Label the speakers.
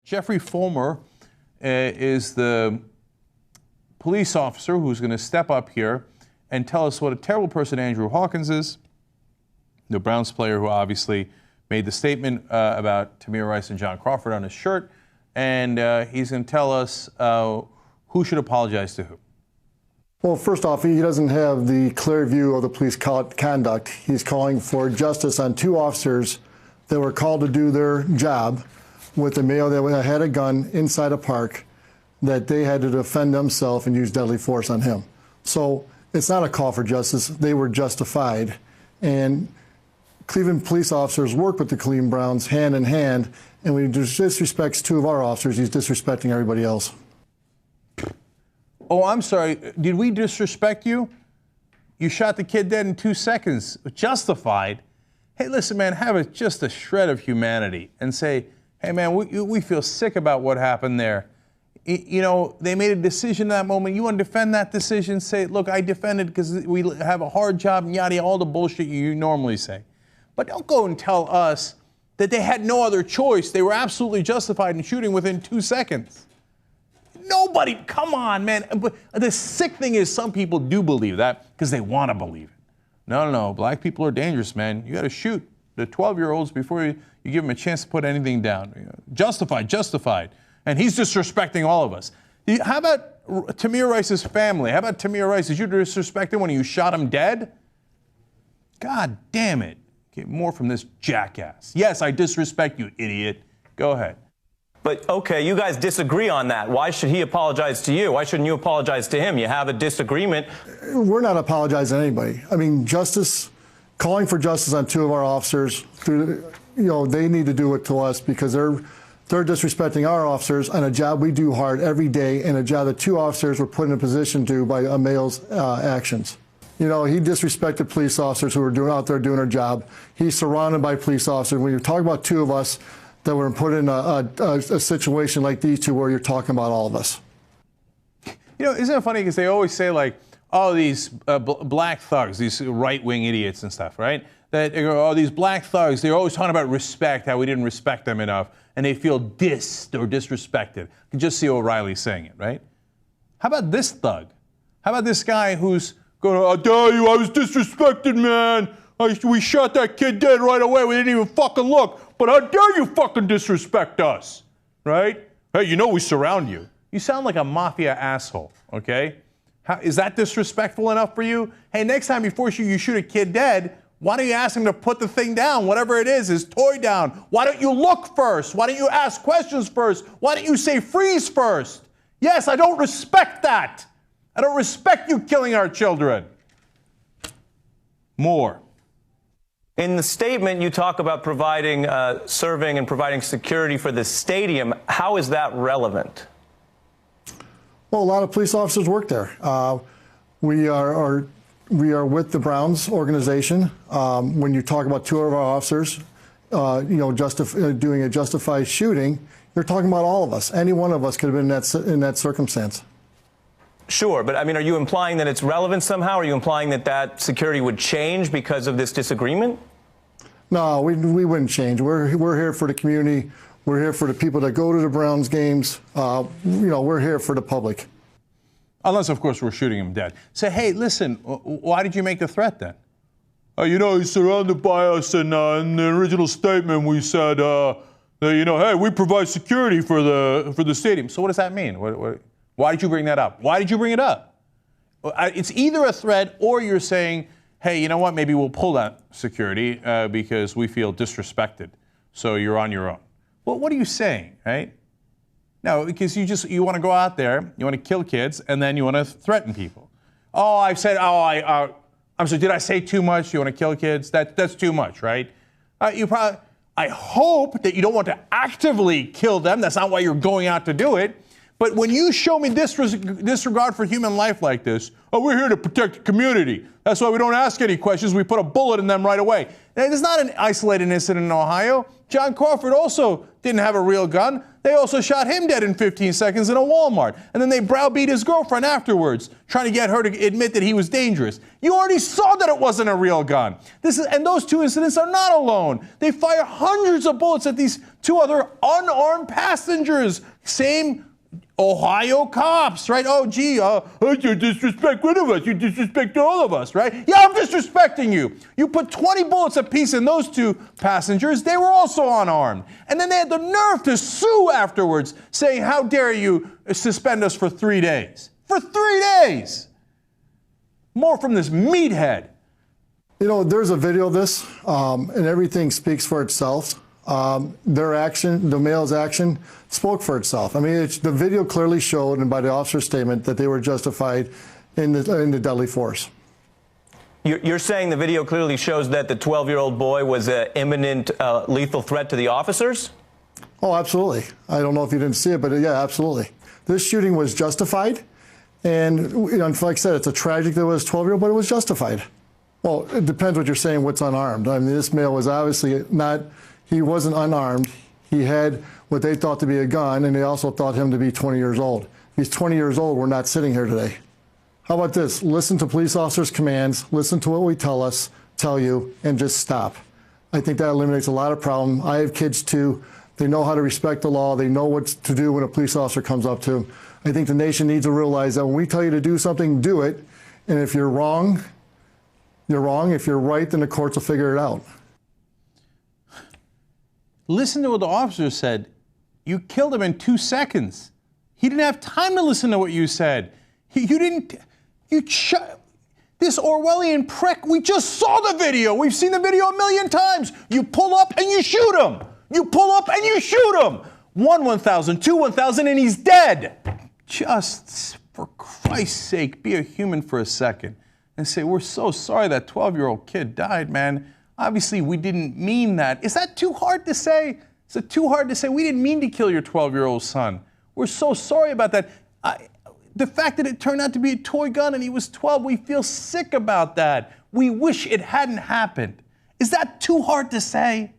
Speaker 1: Jeffrey Fulmer is the police officer who's going to step up here and tell us what a terrible person Andrew Hawkins is, the Browns player who obviously made the statement about Tamir Rice and John Crawford on his shirt, and he's going to tell us who should apologize to who.
Speaker 2: Well, first off, he doesn't have the clear view of the police conduct. He's calling for justice on two officers that were called to do their job with a male that had a gun inside a park, that they had to defend themselves and use deadly force on him. So it's not a call for justice. They were justified. And Cleveland police officers work with the Cleveland Browns hand in hand, and when he disrespects two of our officers, he's disrespecting everybody else.
Speaker 1: Oh, I'm sorry. Did we disrespect you? You shot the kid dead in 2 seconds. Justified. Hey, listen, man, have just a shred of humanity and say, hey, man, we feel sick about what happened there. You know, they made a decision in that moment. You want to defend that decision? Say, look, I defended because we have a hard job and yada, all the bullshit you normally say. But don't go and tell us that they had no other choice. They were absolutely justified in shooting within 2 seconds. Nobody, come on, man. But the sick thing is some people do believe that because they want to believe it. No. Black people are dangerous, man. You got to shoot the 12-year-olds before you give them a chance to put anything down. Justified. And he's disrespecting all of us. How about Tamir Rice's family? How about Tamir Rice? Did you disrespect him when you shot him dead? God damn it. Get more from this jackass. Yes, I disrespect you, idiot. Go ahead.
Speaker 3: But, okay, you guys disagree on that. Why should he apologize to you? Why shouldn't you apologize to him? You have a disagreement.
Speaker 2: We're not apologizing to anybody. I mean, calling for justice on two of our officers, they need to do it to us because they're disrespecting our officers on a job we do hard every day and a job that two officers were put in a position to do by a male's actions. You know, he disrespected police officers who were out there doing their job. He's surrounded by police officers. When you talk about two of us that were put in a situation like these two where you're talking about all of us.
Speaker 1: You know, isn't it funny because they always say, like, oh, these black thugs, these right-wing idiots and stuff, right? These black thugs, they're always talking about respect, how we didn't respect them enough, and they feel dissed or disrespected. You can just see O'Reilly saying it, right? How about this thug? How about this guy who's going, I tell you, I was disrespected, man. We shot that kid dead right away. We didn't even fucking look. But how dare you fucking disrespect us, right? Hey, you know we surround you. You sound like a mafia asshole, okay? Is that disrespectful enough for you? Hey, next time before you shoot a kid dead, why don't you ask him to put the thing down, whatever it is, his toy down? Why don't you look first? Why don't you ask questions first? Why don't you say freeze first? Yes, I don't respect that. I don't respect you killing our children. More.
Speaker 3: In the statement, you talk about providing, serving and providing security for the stadium. How is that relevant?
Speaker 2: Well, a lot of police officers work there. We are with the Browns organization. When you talk about two of our officers, doing a justified shooting, you're talking about all of us. Any one of us could have been in that circumstance.
Speaker 3: Sure, but I mean, are you implying that it's relevant somehow? Are you implying that security would change because of this disagreement?
Speaker 2: No, we wouldn't change. We're here for the community. We're here for the people that go to the Browns games. We're here for the public.
Speaker 1: Unless, of course, we're shooting him dead. Say, hey, listen, why did you make the threat then? He's surrounded by us, and in the original statement we said, hey, we provide security for the stadium. So what does that mean? Why did you bring that up? Why did you bring it up? It's either a threat or you're saying, hey, you know what, maybe we'll pull that security because we feel disrespected. So you're on your own. Well, what are you saying, right? No, because you want to go out there, you want to kill kids, and then you want to threaten people. Oh, I'm sorry, did I say too much? You want to kill kids? That's too much, right? I hope that you don't want to actively kill them. That's not why you're going out to do it. But when you show me disregard for human life like this, we're here to protect the community. That's why we don't ask any questions. We put a bullet in them right away. And it's not an isolated incident in Ohio. John Crawford also didn't have a real gun. They also shot him dead in 15 seconds in a Walmart. And then they browbeat his girlfriend afterwards, trying to get her to admit that he was dangerous. You already saw that it wasn't a real gun. And those two incidents are not alone. They fire hundreds of bullets at these two other unarmed passengers. Same Ohio cops, right? Oh, gee, you disrespect one of us. You disrespect all of us, right? Yeah, I'm disrespecting you. You put 20 bullets apiece in those two passengers. They were also unarmed. And then they had the nerve to sue afterwards, saying, how dare you suspend us for 3 days? For 3 days! More from this meathead.
Speaker 2: You know, there's a video of this, and everything speaks for itself. Their action, the male's action, spoke for itself. I mean, the video clearly showed, and by the officer's statement, that they were justified in the deadly force.
Speaker 3: You're saying the video clearly shows that the 12-year-old boy was an imminent lethal threat to the officers?
Speaker 2: Oh, absolutely. I don't know if you didn't see it, but yeah, absolutely. This shooting was justified, and you know, like I said, it's a tragic that it was 12-year-old, but it was justified. Well, it depends what you're saying, what's unarmed. I mean, this male was obviously not, he wasn't unarmed. He had what they thought to be a gun, and they also thought him to be 20 years old. If he's 20 years old, we're not sitting here today. How about this? Listen to police officers' commands, listen to what we tell you, and just stop. I think that eliminates a lot of problems. I have kids too. They know how to respect the law. They know what to do when a police officer comes up to them. I think the nation needs to realize that when we tell you to do something, do it. And if you're wrong, you're wrong. If you're right, then the courts will figure it out.
Speaker 1: Listen to what the officer said. You killed him in 2 seconds. He didn't have time to listen to what you said. This Orwellian prick, we just saw the video. We've seen the video a million times. You pull up and you shoot him. You pull up and you shoot him. 1,000, 1,000, and he's dead. Just, for Christ's sake, be a human for a second and say, we're so sorry that 12-year-old kid died, man. Obviously, we didn't mean that. Is that too hard to say? Is it too hard to say, we didn't mean to kill your 12-year-old son? We're so sorry about that. The fact that it turned out to be a toy gun and he was 12, we feel sick about that. We wish it hadn't happened. Is that too hard to say?